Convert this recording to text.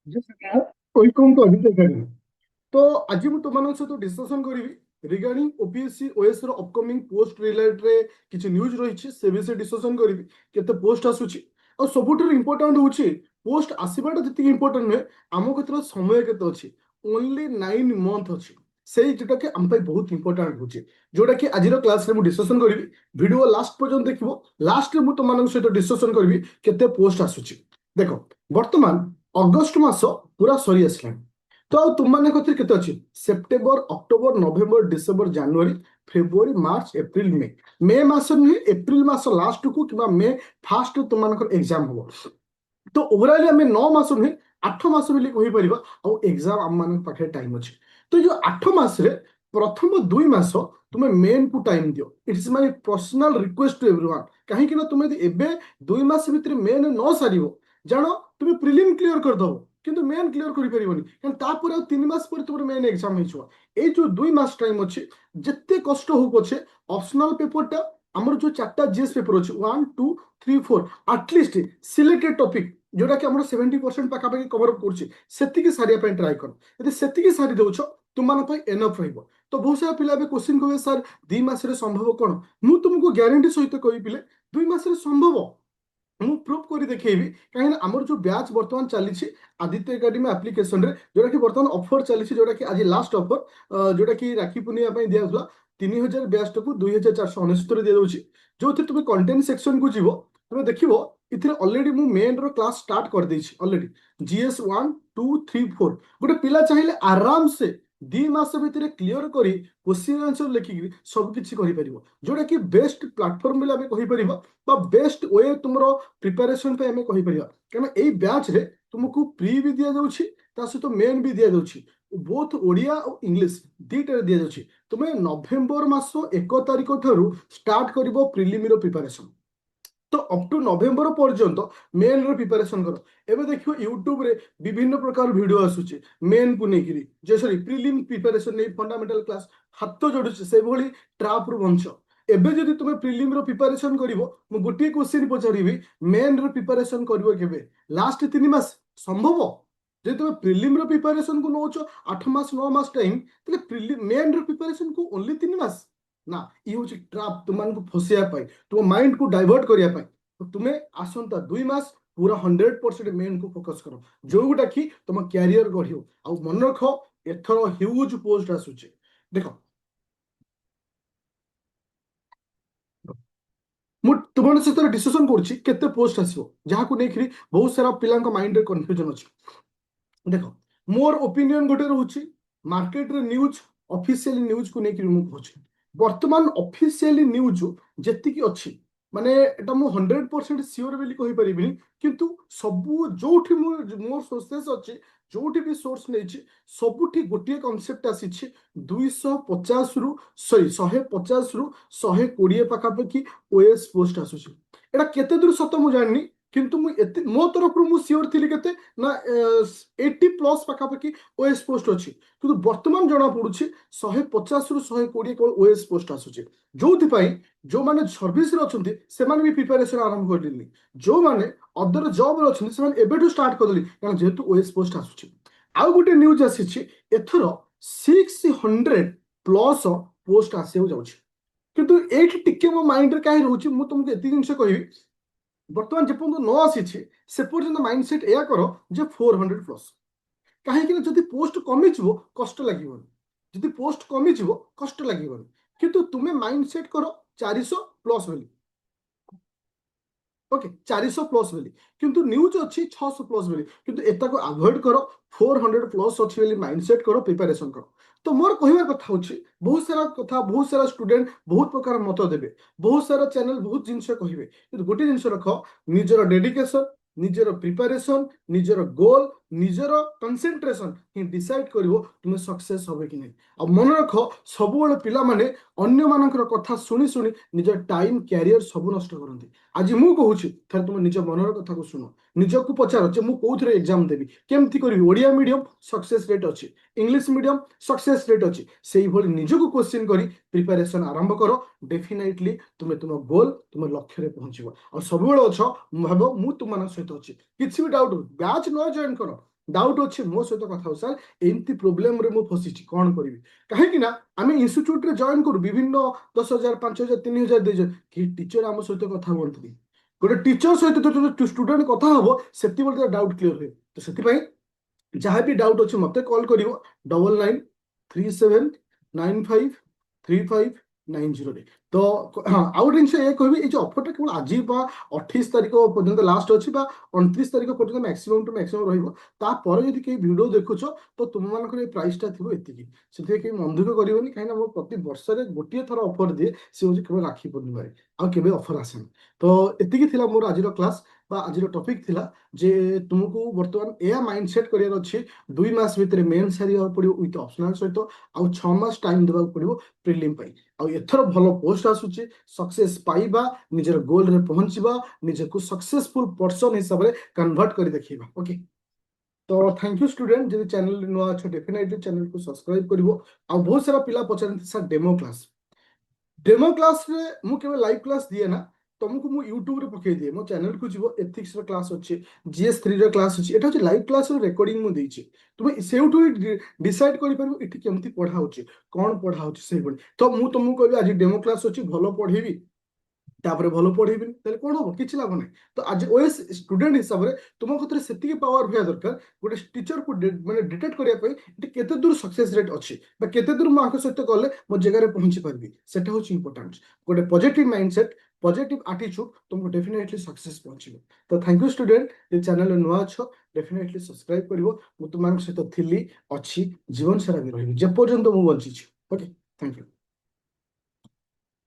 Welcome to Aditya academy. तो आज मुझे तुम सहित डिस्कसन करी रिगार्डिंग ओपीएससी ओएस रो अपकमिंग पोस्ट रिलेटेड किसी न्यूज रही से विषय डिस्कसन करी केते पोस्ट आसुची और सबुठ इम्पोर्टाट होची पोस्ट आसवाटा जी इम्पोर्टाट नुहे आम क्षेत्र समय केते अच्छी ओनली 9 मंथ अच्छी से जोटा कि आम बहुत इंपोर्टाट हो जोटा कि आज क्लास में डिस्कसन करी वीडियो लास्ट पर्यंत देखो लास्ट में तुम सहित डिस्कसन करी केते पोस्ट आसुची देखो बर्तमान अगस्ट मास पूरा सरी आसलानी तो आ तुम मैंने केते अच्छी सेप्टेम्बर अक्टोबर नवेम्बर डिसेम्बर जनवरी फेब्रुआरी मार्च एप्रिल मे मे मास नुहे एप्रिल मास लास्ट को कि मे फास्ट तुम एग्जाम हम तो ओवराली आम 9 मास नुहे 8 मास बोली कहीपर आउ एग्जाम आम मान पाखे टाइम अच्छे तो जो 8 मास प्रथम 2 मास तुम्हें मेन को टाइम दियो it's my personal request to everyone कहीं तुम एबे 2 मास भितर मेन न सार जान तुम्हें प्रिलिम क्लियर करदब किंतु मेन क्लियर कर 3 मास पर तुम मेन एग्जाम ये जो 2 मास टाइम अच्छे जिते कष्ट हो पछे ऑप्शनल पेपरटा आमर जो 4टा जीएस पेपर अच्छे 1 2 3 4 आटलिस्ट सिलेक्टेड टॉपिक जोटा कि 70% पाखापाखि कवर अप कर सारे ट्राए कर यदि से सारी दौच तुम एनफ रही तो बहुत सारा पिला क्वेश्चन कहे सर 2 मास संभव कौन मुझे तुमको ग्यारंटी सहित कही पिले 2 मास संभव ମୁଁ ପ୍ରୁଭ୍ କରି ଦେଖେଇବି କାହିଁକିନା ଆମର ଯୋଉ ବ୍ୟାଚ୍ ବର୍ତ୍ତମାନ ଚାଲିଛି ଆଦିତ୍ୟ ଏକାଡେମୀ ଆପ୍ଲିକେସନରେ ଯୋଉଟା କି ବର୍ତ୍ତମାନ ଅଫର ଚାଲିଛି ଯୋଉଟା କି ଆଜି ଲାଷ୍ଟ ଅଫର ଯୋଉଟା କି ରାକ୍ଷୀ ପୂର୍ଣ୍ଣିମା ପାଇଁ ଦିଆଯାଉଥିଲା 3000 ବ୍ୟାଚଟାକୁ 2469 ଦିଆଯାଉଛି ଯୋଉଥିରେ ତୁମେ କଣ୍ଟେଣ୍ଟ ସେକ୍ସନକୁ ଯିବ ତୁମେ ଦେଖିବ ଏଥିରେ ଅଲରେଡି ମୁଁ ମେନ୍ ର କ୍ଲାସ ଷ୍ଟାର୍ଟ କରିଦେଇଛି ଅଲରେଡି GS 1 2 3 4 ଗୋଟେ ପିଲା ଚାହିଁଲେ ଆରାମସେ 2 ମାସ ଭିତରେ କ୍ଲିୟର କରି क्वेश्चन आंसर लिखिकी सबकिछि करिपरिबो जोटा कि बेस्ट प्लेटफॉर्म बोली आमे कहिपरिबो बा बेस्ट वे तुमर प्रिपरेशन पे आमे कहिपरिबो कारण एई बैच रे तुमको प्री भी दिया जाउछि ता सहित मेन भी दिया जाउछि बोथ ओडिया और इंग्लिश दीटा दिया जाउछि तुमे नवेम्बर मास 1 तारिख थारु स्टार्ट करिवो प्रिलिम रो प्रिपरेशन तो अप टू नवेम्बर पर्यंत मेन रो प्रिपरेशन करो एबे देखियो यूट्यूब रे विभिन्न प्रकार वीडियो आसुचे मेन को नेकिरी जे सॉरी प्रिलिम प्रिपरेशन नै फंडामेंटल क्लास हाथ जोड़ुचे से भली ट्रैप रु बंच एबे जदि तुमे प्रिलिम रो प्रिपरेशन करिवो मु गोटे क्वेश्चन पचारिबी मेन रो प्रिपरेशन करिवो केबे लास्ट 3 मास संभव जे तुमे प्रिलिम रो प्रिपरेशन को नोचो 8 मास 9 मास टाइम तले प्रिलिम मेन रो प्रिपरेशन को ओनली 3 मास ना ये हूँ ट्राप तुम फसिया तुम माइंड को डाइवर्ट करने तो तुम्हें आसंता 2 मास पूरा 100% मेन को फोकस करो जोटा कि तुम कैरियर गढ़ आ मन रख एथर ह्यूज पोस्ट आसुचे देख तुम सहित डिस्कसन करते पोस्ट आसो जहाँ को लेकर बहुत सारा पिला माइंड कन्फ्यूजन अच्छे देख मोर ओपिनियन गोटे रोचे मार्केट रे न्यूज ऑफिशियल न्यूज को लेकर मुझे बर्तमान ऑफिशियल न्यूज जेतिकी अच्छी माने एटा मु 100% सियोर बोली कहि परिबिनी किंतु सबु जोठी मोर सोर्सेस अच्छी जोठी भी सोर्स नै सबुठी गोटे कॉन्सेप्ट आसी 250 रु सॉरी 150 रु 120 पाखापाखि ओएस पोस्ट आसुची एटा केते दूर सत मु जाननी किंतु मो तरफ मु सियोर थी के ना 80+ पाखापाखि ओएस पोस्ट अच्छी किंतु वर्तमान जना पड़ुछि 150 रु 120 ओएस पोस्ट आसुचे जो जो माने सर्विस रे अछंती से माने भी प्रिपरेशन आरंभ कर दिली जो माने अदर जॉब रे अछंती से माने एबेटू स्टार्ट कर दिली कारण जेहेतु ओएस पोस्ट आसुची आउ गोटे न्यूज आसीछि एथरो 600+ पोस्ट आसे जाउछि किंतु एठी टिके मो माइंड रे काहे रहउछि मु तुमको एति जिंस कहबी बर्तमान जेपर्यंत न आसी से पर्यंत माइंडसेट या कर जे 400+ कहीं जदि पोस्ट कमी कष्ट लगे जदि पोस्ट कमी कष्ट लगे किंतु तुम्हें माइंडसेट कर 400+ बोली ओके 400+ बोली किंतु न्यूज अच्छी 600+ बोली किंतु एता को अवॉइड करो 400+ अच्छी बोली माइंडसेट करो प्रिपरेशन करो तो मोर कहवा कथा होची बहुत सारा कथा बहुत सारा स्टूडेंट बहुत प्रकार मत देबे बहुत सारा चैनल बहुत जिनस कहिबे किंतु गोटे जिनस रख निजर डेडिकेशन निजर प्रिपरेशन निजर गोल निजर कंसंट्रेशन ही डिसाइड करिवो तुमे सक्सेस होबे कि नै आ मन रख सब बेले पिला माने अन्य मानकर कथा सुनी सुनी निजर टाइम कैरियर सब नष्ट करंती आज मु कहूची थर तुम निज मनर कथा को सुनो निजको पचार जे मु कोथरे एग्जाम देबी केमती करबी ओडिया मीडियम सक्सेस रेट अछि इंग्लिश मीडियम सक्सेस रेट अछि सेही भली निजको क्वेश्चन करी प्रिपरेशन आरंभ करो डेफिनेटली तुम तुम गोल तुम लक्ष्य रे पहुंचबो आ सब बेले अछ भाबो मु तुम मानक सहित अछि किछि भी डाउट बैच न जॉइन करो डाउट अच्छे मो सहित कथा हो सर एमती प्रोब्लेम रे मु फसिची कौन करिवि कहीं ना आम इन्स्टिट्यूट रे जॉइन करू विभिन्न 10,000 5,000 3,000 देज कि टीचर आम सहित कथा बोलती गोटे टीचर सहित जो स्टूडेंट कथा हम से डाउट क्लीयर हुए तो से जहाँ भी डाउट अच्छे मत कॉल कर 9937953590 तो हाँ आउ गोटे जिन ये कहबी ये अफरटा केवल आज 28 तारीख पर्यटन लास्ट अच्छी 29 तारीख पर्यटन मैक्सिमम टू मैक्सिमम रहा यदि कहीं भिड देखुच तो तुम मान प्राइसटा थी एति से कहीं मन दुख करनी कहीं मो प्रति वर्ष में गोटे थर अफर दिए सी हूँ केवल राखी पूर्णिमा आवे अफर आसे तो एति मोर आज क्लास आज टपिक थिला जे तुमको बर्तमान यह माइंड सेट करार अच्छे 2 मास भितर मेन सारे पड़ो विथ ऑप्शनल सहित आउ 6 मास टाइम देवाक पड़ो प्रिलिम पाई आउ एथर भल पोस्ट आसुची सक्सेस पाइबा निजर गोल रे पहुंचबा निजको सक्सेसफुल पर्सन हिसाब रे कन्वर्ट कर देखिबा ओके तो थैंक यू स्टूडेंट जब चैनल नुआ अच्छे डेफिनेटली चैनल को सब्सक्राइब करिवो आ बहुत सारा पिला पचारନ୍ତି सर डेमो क्लास रे मु केवल लाइव क्लास दिए ना तुमको मु यूट्यूब रे पकई दिए मो चैनल को जीवो एथिक्स रो क्लास अच्छे GS3 रो क्लास अच्छे एटा लाइव क्लास रो रेकॉर्डिंग मु देछि तुम सेउठु डिसाइड करि परबो इठी केमती पढ़ा होछि कोन पढ़ा होछि से बडी तो मु तुमको कहबी आज डेमो क्लास अच्छी भलो पढ़ेबी तापर भल पढ़ेबी ताले कोन हो किछि लाभ नै तो आज ओएस स्टूडेंट हिसाब रे तुम खतरे सेतिके पावर भया दरकार गोटे टीचर को माने डिटेक्ट करिया पई इति केते दूर सक्सेस रेट अछि बा केते दूर मो आंक सहित गले मो जगह रे पहुंची परबी सेटा होछि इंपोर्टेंट गोटे पॉजिटिव माइंडसेट पॉजिटिव एटीट्यूड तुमको डेफिनेटली सक्सेस पहुंचीबो तो थैंक यू स्टूडेंट ये चैनल नुआ छ डेफिनेटली सब्सक्राइब करिवो मु तुम सहित थिली अछि जीवन सारा भी रहिबी जे पर्यंत मु बंची छी ओके थैंक यू